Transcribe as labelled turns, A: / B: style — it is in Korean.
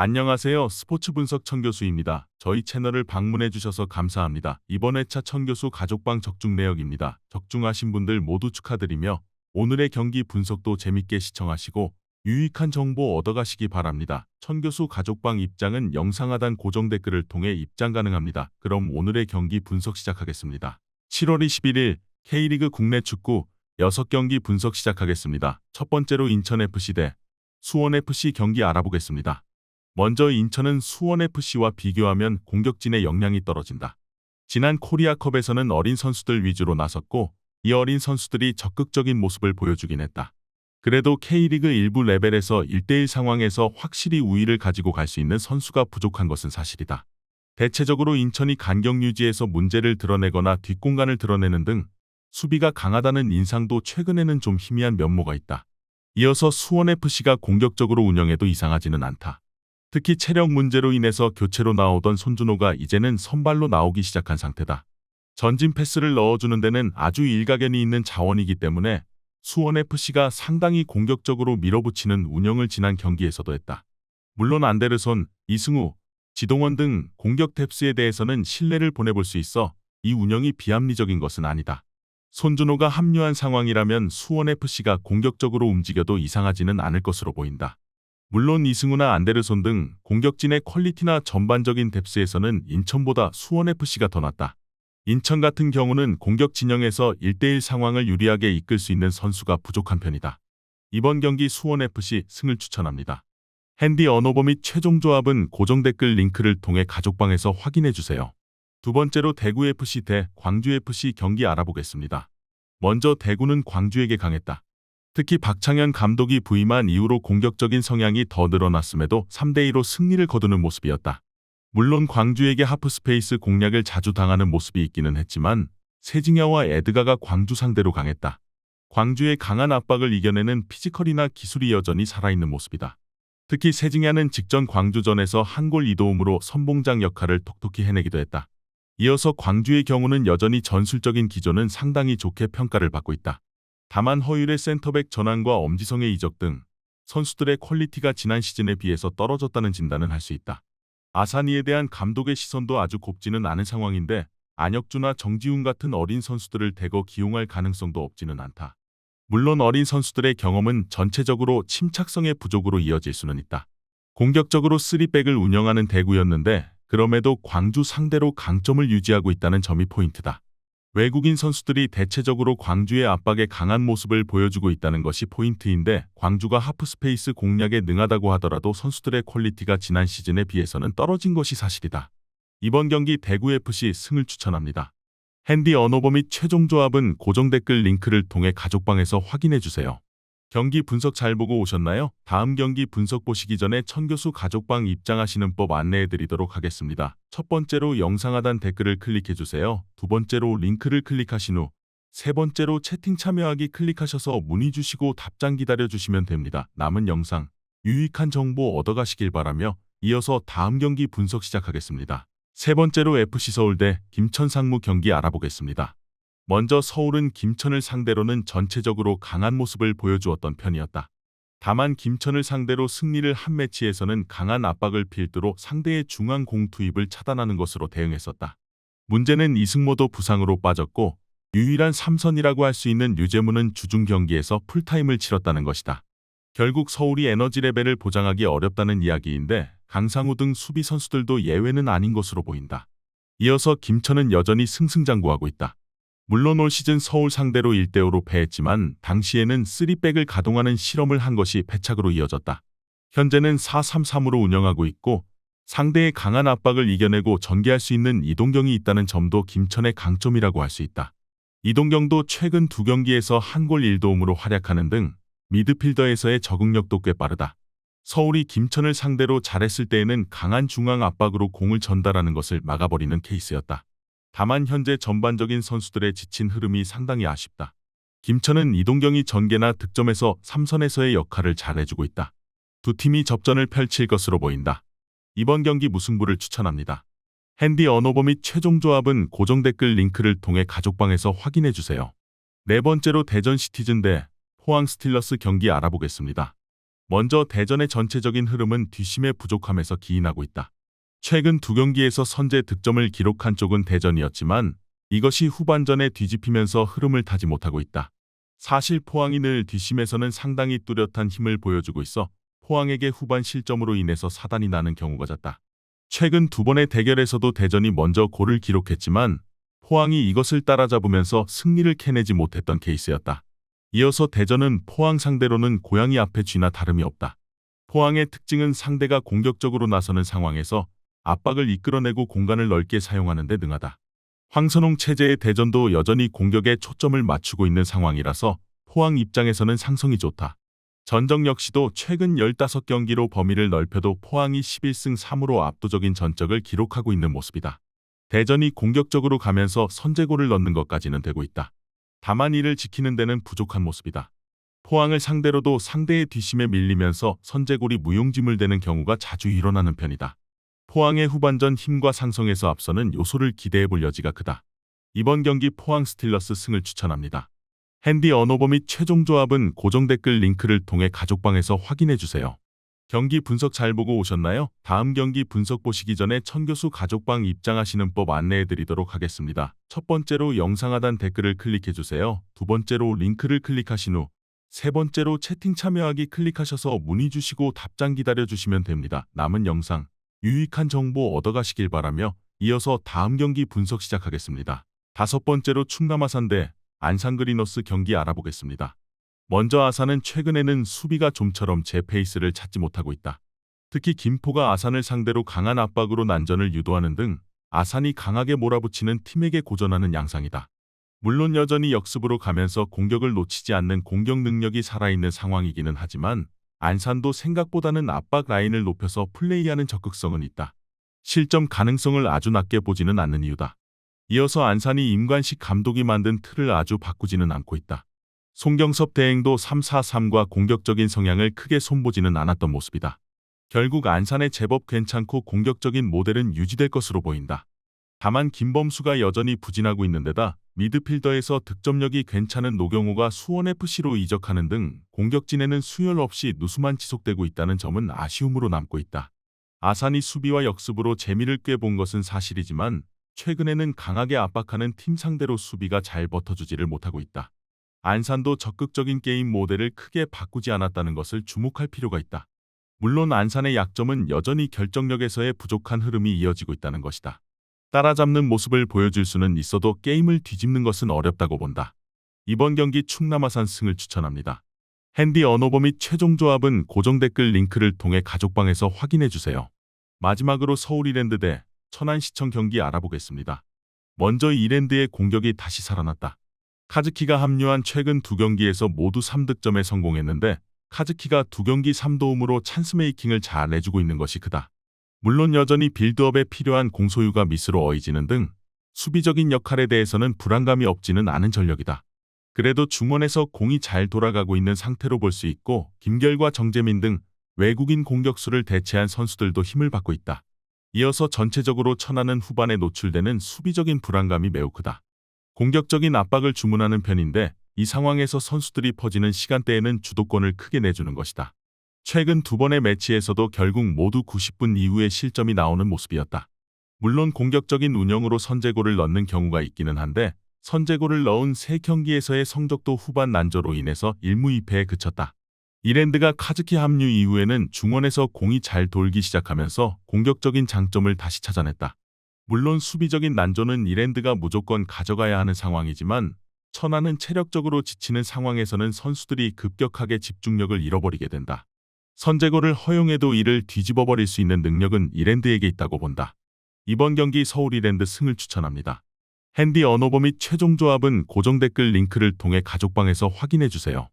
A: 안녕하세요. 스포츠 분석 천교수입니다. 저희 채널을 방문해 주셔서 감사합니다. 이번 회차 천교수 가족방 적중 내역입니다. 적중하신 분들 모두 축하드리며 오늘의 경기 분석도 재밌게 시청하시고 유익한 정보 얻어가시기 바랍니다. 천교수 가족방 입장은 영상 하단 고정 댓글을 통해 입장 가능합니다. 그럼 오늘의 경기 분석 시작하겠습니다. 7월 21일 K리그 국내 축구 6경기 분석 시작하겠습니다. 첫 번째로 인천FC 대 수원FC 경기 알아보겠습니다. 먼저 인천은 수원FC와 비교하면 공격진의 역량이 떨어진다. 지난 코리아컵에서는 어린 선수들 위주로 나섰고 이 어린 선수들이 적극적인 모습을 보여주긴 했다. 그래도 K리그 일부 레벨에서 1대1 상황에서 확실히 우위를 가지고 갈 수 있는 선수가 부족한 것은 사실이다. 대체적으로 인천이 간격 유지에서 문제를 드러내거나 뒷공간을 드러내는 등 수비가 강하다는 인상도 최근에는 좀 희미한 면모가 있다. 이어서 수원FC가 공격적으로 운영해도 이상하지는 않다. 특히 체력 문제로 인해서 교체로 나오던 손준호가 이제는 선발로 나오기 시작한 상태다. 전진 패스를 넣어주는 데는 아주 일가견이 있는 자원이기 때문에 수원FC가 상당히 공격적으로 밀어붙이는 운영을 지난 경기에서도 했다. 물론 안데르손, 이승우, 지동원 등 공격 뎁스에 대해서는 신뢰를 보내볼 수 있어 이 운영이 비합리적인 것은 아니다. 손준호가 합류한 상황이라면 수원FC가 공격적으로 움직여도 이상하지는 않을 것으로 보인다. 물론 이승우나 안데르손 등 공격진의 퀄리티나 전반적인 뎁스에서는 인천보다 수원FC가 더 낫다. 인천 같은 경우는 공격 진영에서 1대1 상황을 유리하게 이끌 수 있는 선수가 부족한 편이다. 이번 경기 수원FC 승을 추천합니다. 핸디 언어버 및 최종 조합은 고정 댓글 링크를 통해 가족방에서 확인해주세요. 두 번째로 대구FC 대 광주FC 경기 알아보겠습니다. 먼저 대구는 광주에게 강했다. 특히 박창현 감독이 부임한 이후로 공격적인 성향이 더 늘어났음에도 3대2로 승리를 거두는 모습이었다. 물론 광주에게 하프스페이스 공략을 자주 당하는 모습이 있기는 했지만 세징야와 에드가가 광주 상대로 강했다. 광주의 강한 압박을 이겨내는 피지컬이나 기술이 여전히 살아있는 모습이다. 특히 세징야는 직전 광주전에서 한 골 2도움으로 선봉장 역할을 톡톡히 해내기도 했다. 이어서 광주의 경우는 여전히 전술적인 기조는 상당히 좋게 평가를 받고 있다. 다만 허율의 센터백 전환과 엄지성의 이적 등 선수들의 퀄리티가 지난 시즌에 비해서 떨어졌다는 진단은 할 수 있다. 아사니에 대한 감독의 시선도 아주 곱지는 않은 상황인데 안혁주나 정지훈 같은 어린 선수들을 대거 기용할 가능성도 없지는 않다. 물론 어린 선수들의 경험은 전체적으로 침착성의 부족으로 이어질 수는 있다. 공격적으로 3백을 운영하는 대구였는데 그럼에도 광주 상대로 강점을 유지하고 있다는 점이 포인트다. 외국인 선수들이 대체적으로 광주의 압박에 강한 모습을 보여주고 있다는 것이 포인트인데 광주가 하프스페이스 공략에 능하다고 하더라도 선수들의 퀄리티가 지난 시즌에 비해서는 떨어진 것이 사실이다. 이번 경기 대구FC 승을 추천합니다. 핸디 언어버 및 최종 조합은 고정 댓글 링크를 통해 가족방에서 확인해주세요. 경기 분석 잘 보고 오셨나요? 다음 경기 분석 보시기 전에 천교수 가족방 입장하시는 법 안내해드리도록 하겠습니다. 첫 번째로 영상 하단 댓글을 클릭해주세요. 두 번째로 링크를 클릭하신 후 세 번째로 채팅 참여하기 클릭하셔서 문의 주시고 답장 기다려주시면 됩니다. 남은 영상 유익한 정보 얻어가시길 바라며 이어서 다음 경기 분석 시작하겠습니다. 세 번째로 FC서울 대 김천 상무 경기 알아보겠습니다. 먼저 서울은 김천을 상대로는 전체적으로 강한 모습을 보여주었던 편이었다. 다만 김천을 상대로 승리를 한 매치에서는 강한 압박을 필두로 상대의 중앙 공 투입을 차단하는 것으로 대응했었다. 문제는 이승모도 부상으로 빠졌고 유일한 3선이라고 할 수 있는 류재문은 주중 경기에서 풀타임을 치렀다는 것이다. 결국 서울이 에너지 레벨을 보장하기 어렵다는 이야기인데 강상우 등 수비 선수들도 예외는 아닌 것으로 보인다. 이어서 김천은 여전히 승승장구하고 있다. 물론 올 시즌 서울 상대로 1대5로 패했지만 당시에는 3백을 가동하는 실험을 한 것이 패착으로 이어졌다. 현재는 4-3-3으로 운영하고 있고 상대의 강한 압박을 이겨내고 전개할 수 있는 이동경이 있다는 점도 김천의 강점이라고 할 수 있다. 이동경도 최근 2경기에서 한 골 1도움으로 활약하는 등 미드필더에서의 적응력도 꽤 빠르다. 서울이 김천을 상대로 잘했을 때에는 강한 중앙 압박으로 공을 전달하는 것을 막아버리는 케이스였다. 다만 현재 전반적인 선수들의 지친 흐름이 상당히 아쉽다. 김천은 이동경이 전개나 득점에서 3선에서의 역할을 잘 해주고 있다. 두 팀이 접전을 펼칠 것으로 보인다. 이번 경기 무승부를 추천합니다. 핸디 언어버 및 최종 조합은 고정 댓글 링크를 통해 가족방에서 확인해주세요. 네 번째로 대전 시티즌 대 포항 스틸러스 경기 알아보겠습니다. 먼저 대전의 전체적인 흐름은 뒷심의 부족함에서 기인하고 있다. 최근 두 경기에서 선제 득점을 기록한 쪽은 대전이었지만 이것이 후반전에 뒤집히면서 흐름을 타지 못하고 있다. 사실 포항이 늘 뒷심에서는 상당히 뚜렷한 힘을 보여주고 있어 포항에게 후반 실점으로 인해서 사단이 나는 경우가 잦다. 최근 두 번의 대결에서도 대전이 먼저 골을 기록했지만 포항이 이것을 따라잡으면서 승리를 캐내지 못했던 케이스였다. 이어서 대전은 포항 상대로는 고양이 앞에 쥐나 다름이 없다. 포항의 특징은 상대가 공격적으로 나서는 상황에서 압박을 이끌어내고 공간을 넓게 사용하는 데 능하다. 황선홍 체제의 대전도 여전히 공격에 초점을 맞추고 있는 상황이라서 포항 입장에서는 상성이 좋다. 전적 역시도 최근 15경기로 범위를 넓혀도 포항이 11승 3무로 압도적인 전적을 기록하고 있는 모습이다. 대전이 공격적으로 가면서 선제골을 넣는 것까지는 되고 있다. 다만 이를 지키는 데는 부족한 모습이다. 포항을 상대로도 상대의 뒷심에 밀리면서 선제골이 무용지물되는 경우가 자주 일어나는 편이다. 포항의 후반전 힘과 상성에서 앞서는 요소를 기대해볼 여지가 크다. 이번 경기 포항 스틸러스 승을 추천합니다. 핸디 언어버 및 최종 조합은 고정 댓글 링크를 통해 가족방에서 확인해주세요. 경기 분석 잘 보고 오셨나요? 다음 경기 분석 보시기 전에 천교수 가족방 입장하시는 법 안내해드리도록 하겠습니다. 첫 번째로 영상 하단 댓글을 클릭해주세요. 두 번째로 링크를 클릭하신 후 세 번째로 채팅 참여하기 클릭하셔서 문의 주시고 답장 기다려주시면 됩니다. 남은 영상 유익한 정보 얻어가시길 바라며 이어서 다음 경기 분석 시작하겠습니다. 다섯 번째로 충남 아산 대 안산 그리너스 경기 알아보겠습니다. 먼저 아산은 최근에는 수비가 좀처럼 제 페이스를 찾지 못하고 있다. 특히 김포가 아산을 상대로 강한 압박으로 난전을 유도하는 등 아산이 강하게 몰아붙이는 팀에게 고전하는 양상이다. 물론 여전히 역습으로 가면서 공격을 놓치지 않는 공격 능력이 살아있는 상황이기는 하지만 안산도 생각보다는 압박 라인을 높여서 플레이하는 적극성은 있다. 실점 가능성을 아주 낮게 보지는 않는 이유다. 이어서 안산이 임관식 감독이 만든 틀을 아주 바꾸지는 않고 있다. 송경섭 대행도 3-4-3과 공격적인 성향을 크게 손보지는 않았던 모습이다. 결국 안산의 제법 괜찮고 공격적인 모델은 유지될 것으로 보인다. 다만 김범수가 여전히 부진하고 있는 데다 미드필더에서 득점력이 괜찮은 노경호가 수원FC로 이적하는 등 공격진에는 수열 없이 누수만 지속되고 있다는 점은 아쉬움으로 남고 있다. 아산이 수비와 역습으로 재미를 꿰본 것은 사실이지만 최근에는 강하게 압박하는 팀 상대로 수비가 잘 버텨주지를 못하고 있다. 안산도 적극적인 게임 모델을 크게 바꾸지 않았다는 것을 주목할 필요가 있다. 물론 안산의 약점은 여전히 결정력에서의 부족한 흐름이 이어지고 있다는 것이다. 따라잡는 모습을 보여줄 수는 있어도 게임을 뒤집는 것은 어렵다고 본다. 이번 경기 충남 아산 승을 추천합니다. 핸디 언어버 및 최종 조합은 고정 댓글 링크를 통해 가족방에서 확인해주세요. 마지막으로 서울 이랜드 대 천안시청 경기 알아보겠습니다. 먼저 이랜드의 공격이 다시 살아났다. 카즈키가 합류한 최근 두 경기에서 모두 3득점에 성공했는데 카즈키가 두 경기 3도움으로 찬스메이킹을 잘 내주고 있는 것이 크다. 물론 여전히 빌드업에 필요한 공소유가 미스로 어이지는 등 수비적인 역할에 대해서는 불안감이 없지는 않은 전력이다. 그래도 중원에서 공이 잘 돌아가고 있는 상태로 볼 수 있고 김결과 정재민 등 외국인 공격수를 대체한 선수들도 힘을 받고 있다. 이어서 전체적으로 천안은 후반에 노출되는 수비적인 불안감이 매우 크다. 공격적인 압박을 주문하는 편인데 이 상황에서 선수들이 퍼지는 시간대에는 주도권을 크게 내주는 것이다. 최근 두 번의 매치에서도 결국 모두 90분 이후에 실점이 나오는 모습이었다. 물론 공격적인 운영으로 선제골을 넣는 경우가 있기는 한데 선제골을 넣은 3경기에서의 성적도 후반 난조로 인해서 1무 2패에 그쳤다. 이랜드가 카즈키 합류 이후에는 중원에서 공이 잘 돌기 시작하면서 공격적인 장점을 다시 찾아냈다. 물론 수비적인 난조는 이랜드가 무조건 가져가야 하는 상황이지만 천안은 체력적으로 지치는 상황에서는 선수들이 급격하게 집중력을 잃어버리게 된다. 선제골을 허용해도 이를 뒤집어버릴 수 있는 능력은 이랜드에게 있다고 본다. 이번 경기 서울 이랜드 승을 추천합니다. 핸디 언어버 및 최종 조합은 고정 댓글 링크를 통해 가족방에서 확인해주세요.